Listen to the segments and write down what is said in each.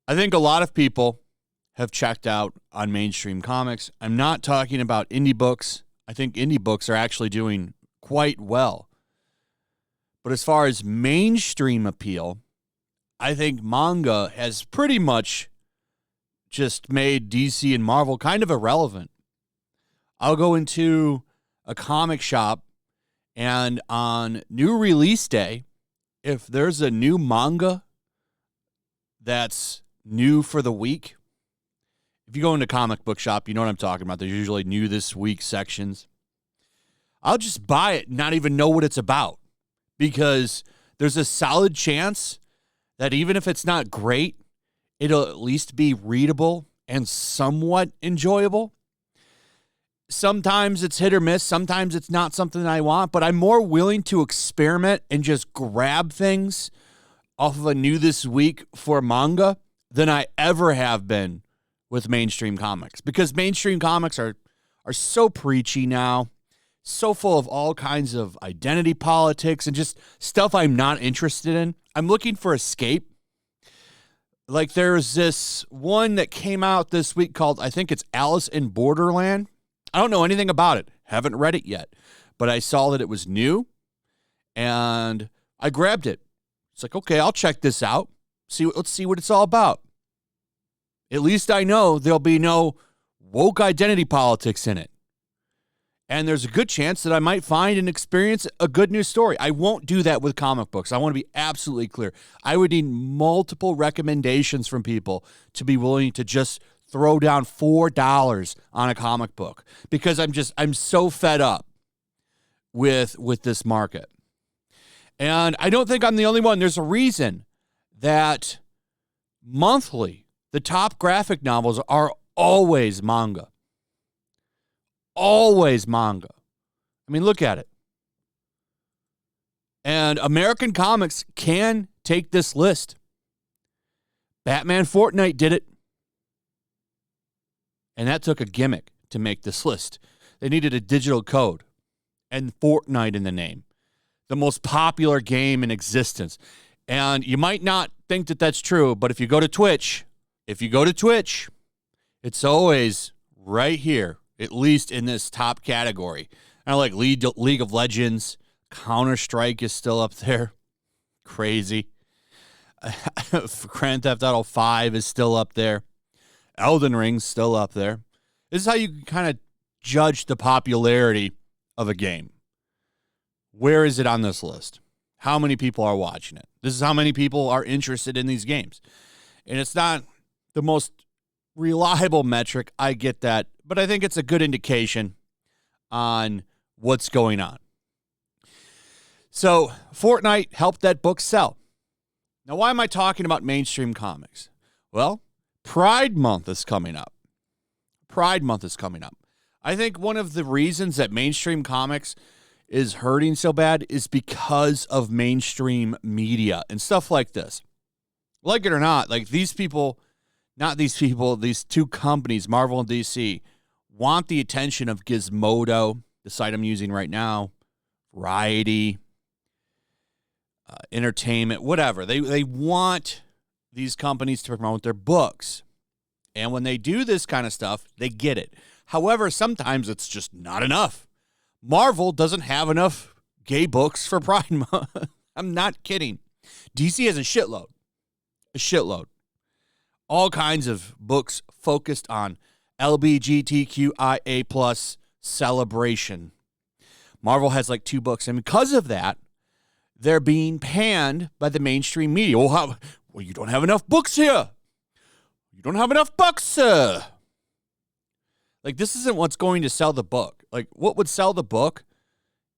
I think a lot of people have checked out on mainstream comics. I'm not talking about indie books. I think indie books are actually doing quite well. But as far as mainstream appeal, I think manga has pretty much just made DC and Marvel kind of irrelevant. I'll go into a comic shop, and on new release day, if there's a new manga that's new for the week, if you go into a comic book shop, you know what I'm talking about. There's usually new this week sections. I'll just buy it and not even know what it's about, because there's a solid chance that even if it's not great, it'll at least be readable and somewhat enjoyable. Sometimes it's hit or miss. Sometimes it's not something I want, but I'm more willing to experiment and just grab things off of a new this week for manga than I ever have been with mainstream comics, because mainstream comics are so preachy now, so full of all kinds of identity politics and just stuff I'm not interested in. I'm looking for escape. Like there's this one that came out this week called, I think it's Alice in Borderland. I don't know anything about it. Haven't read it yet, but I saw that it was new and I grabbed it. It's like, okay, I'll check this out. Let's see what it's all about. At least I know there'll be no woke identity politics in it. And there's a good chance that I might find and experience a good new story. I won't do that with comic books. I want to be absolutely clear. I would need multiple recommendations from people to be willing to just throw down $4 on a comic book, because I'm so fed up with this market. And I don't think I'm the only one. There's a reason that monthly, the top graphic novels are always manga. Always manga. I mean, look at it. And American comics can take this list. Batman Fortnite did it. And that took a gimmick to make this list. They needed a digital code and Fortnite in the name. The most popular game in existence. And you might not think that that's true, but if you go to Twitch, it's always right here, at least in this top category. I like League of Legends. Counter-Strike is still up there. Crazy. Grand Theft Auto 5 is still up there. Elden Ring's still up there. This is how you kind of judge the popularity of a game. Where is it on this list? How many people are watching it? This is how many people are interested in these games. And it's not the most reliable metric, I get that, but I think it's a good indication on what's going on. So Fortnite helped that book sell. Now, why am I talking about mainstream comics? Well, Pride Month is coming up. I think one of the reasons that mainstream comics is hurting so bad is because of mainstream media and stuff like this. Like it or not, like these two companies, Marvel and DC, want the attention of Gizmodo, the site I'm using right now, Variety, Entertainment, whatever. They want these companies to promote their books. And when they do this kind of stuff, they get it. However, sometimes it's just not enough. Marvel doesn't have enough gay books for Pride Month. I'm not kidding. DC has a shitload. All kinds of books focused on LGBTQIA plus celebration. Marvel has like 2 books. And because of that, they're being panned by the mainstream media. Well, you don't have enough books here. You don't have enough books. Like, this isn't what's going to sell the book. Like, what would sell the book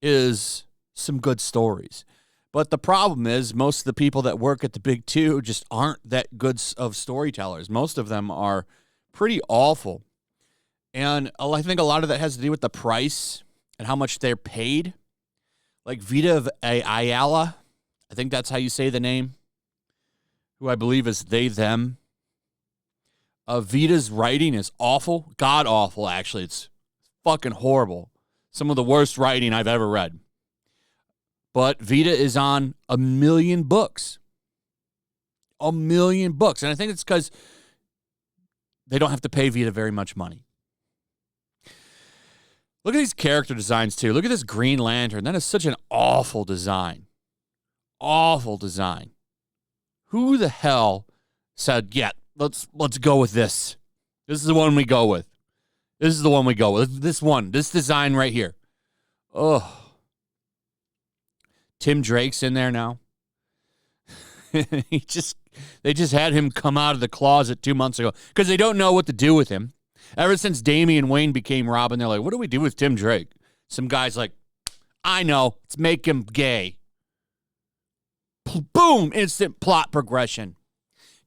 is some good stories. But the problem is most of the people that work at the big 2 just aren't that good of storytellers. Most of them are pretty awful. And I think a lot of that has to do with the price and how much they're paid. Like Vita Ayala, I think that's how you say the name, who I believe is they, them. Vita's writing is awful. God awful, actually. It's fucking horrible. Some of the worst writing I've ever read. But Vita is on 1 million books. 1 million books. And I think it's because they don't have to pay Vita very much money. Look at these character designs, too. Look at this Green Lantern. That is such an awful design. Awful design. Who the hell said, yeah, let's go with this? This is the one we go with. This is the one we go with. This design right here. Oh. Tim Drake's in there now. They just had him come out of the closet 2 months ago because they don't know what to do with him. Ever since Damian Wayne became Robin, they're like, what do we do with Tim Drake? Some guy's like, I know, let's make him gay. Boom, instant plot progression.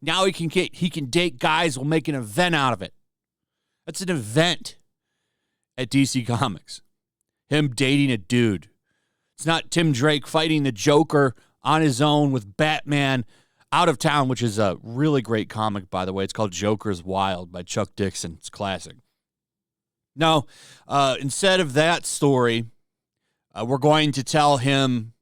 Now he can date guys. We'll make an event out of it. That's an event at DC Comics. Him dating a dude. It's not Tim Drake fighting the Joker on his own with Batman out of town, which is a really great comic, by the way. It's called Joker's Wild by Chuck Dixon. It's classic. No, instead of that story, we're going to tell him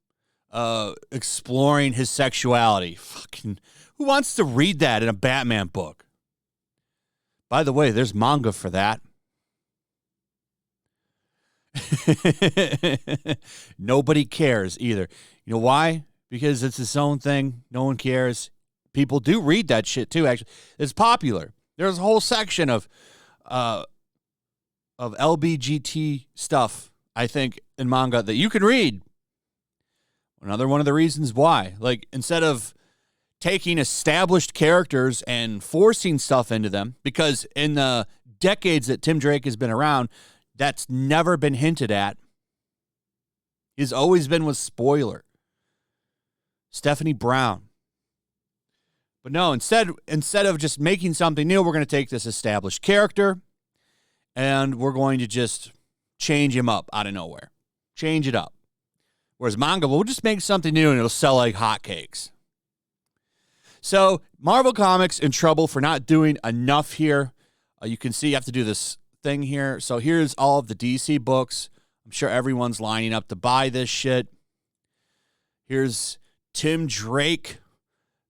exploring his sexuality. Fucking, who wants to read that in a Batman book? By the way, there's manga for that. Nobody cares either. You know why? Because it's its own thing. No one cares. People do read that shit too, actually. It's popular. There's a whole section of LBGT stuff, I think, in manga that you can read. Another one of the reasons why. Like, instead of taking established characters and forcing stuff into them, because in the decades that Tim Drake has been around, that's never been hinted at. He's always been with Spoiler. Stephanie Brown. But no, instead of just making something new, we're going to take this established character and we're going to just change him up out of nowhere. Change it up. Whereas manga, we'll just make something new and it'll sell like hotcakes. So Marvel Comics in trouble for not doing enough here. You can see you have to do this thing here. So here's all of the DC books. I'm sure everyone's lining up to buy this shit. Here's Tim Drake,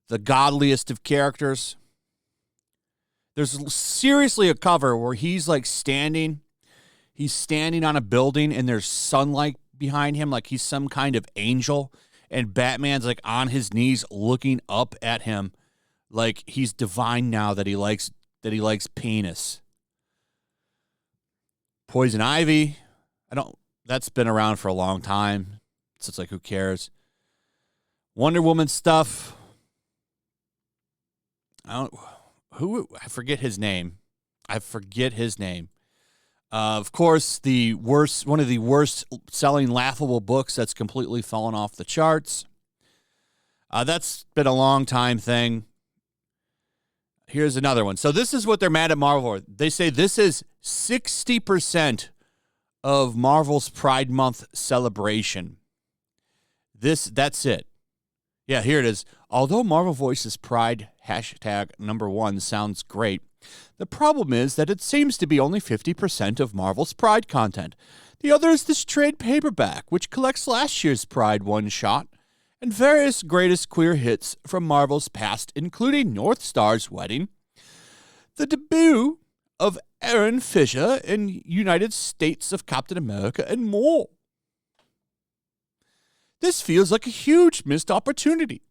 the godliest of characters. There's seriously a cover where he's like standing. He's standing on a building and there's sunlight behind him like he's some kind of angel. And Batman's like on his knees looking up at him like he's divine now that he likes penis. Poison Ivy. That's been around for a long time. So it's like, who cares? Wonder Woman stuff. I forget his name. Of course, one of the worst selling laughable books that's completely fallen off the charts. That's been a long time thing. Here's another one. So this is what they're mad at Marvel for. They say this is 60% of Marvel's Pride Month celebration. That's it. Yeah, here it is. Although Marvel Voices Pride #1 sounds great, the problem is that it seems to be only 50% of Marvel's Pride content. The other is this trade paperback, which collects last year's Pride one-shot and various greatest queer hits from Marvel's past, including North Star's Wedding, the debut of Aaron Fisher in United States of Captain America, and more. This feels like a huge missed opportunity.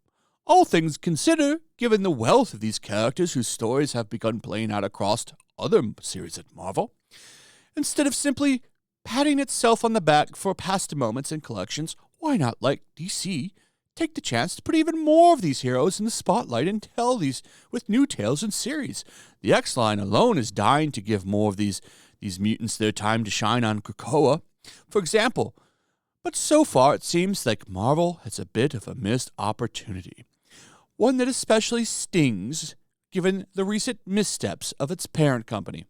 All things considered, given the wealth of these characters whose stories have begun playing out across other series at Marvel, instead of simply patting itself on the back for past moments and collections, why not, like DC, take the chance to put even more of these heroes in the spotlight and tell these with new tales and series? The X-Line alone is dying to give more of these mutants their time to shine on Krakoa, for example. But so far, it seems like Marvel has a bit of a missed opportunity. One that especially stings, given the recent missteps of its parent company.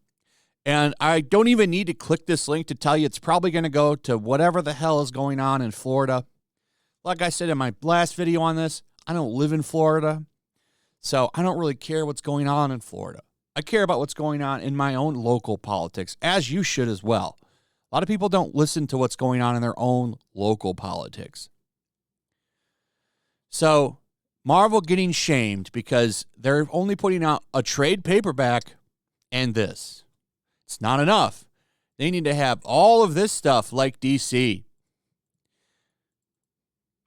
And I don't even need to click this link to tell you it's probably going to go to whatever the hell is going on in Florida. Like I said in my last video on this, I don't live in Florida, so I don't really care what's going on in Florida. I care about what's going on in my own local politics, as you should as well. A lot of people don't listen to what's going on in their own local politics. So Marvel getting shamed because they're only putting out a trade paperback and this. It's not enough. They need to have all of this stuff like DC.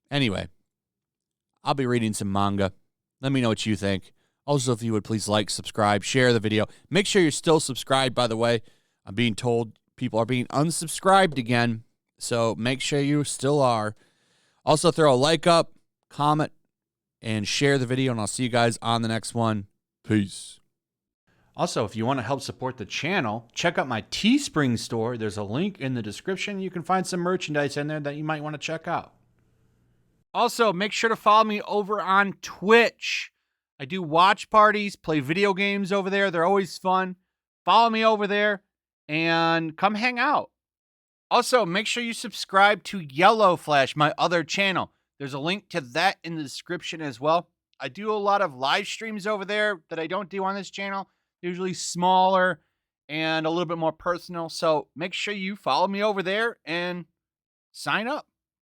Anyway, I'll be reading some manga. Let me know what you think. Also, if you would please like, subscribe, share the video. Make sure you're still subscribed, by the way. I'm being told people are being unsubscribed again, so make sure you still are. Also, throw a like up, comment, and share the video, and I'll see you guys on the next one. Peace. Also, if you want to help support the channel, check out my Teespring store. There's a link in the description. You can find some merchandise in there that you might want to check out. Also, make sure to follow me over on Twitch. I do watch parties, play video games over there. They're always fun. Follow me over there and come hang out. Also, make sure you subscribe to YellowFlash, my other channel. There's a link to that in the description as well. I do a lot of live streams over there that I don't do on this channel. Usually smaller and a little bit more personal. So make sure you follow me over there and sign up.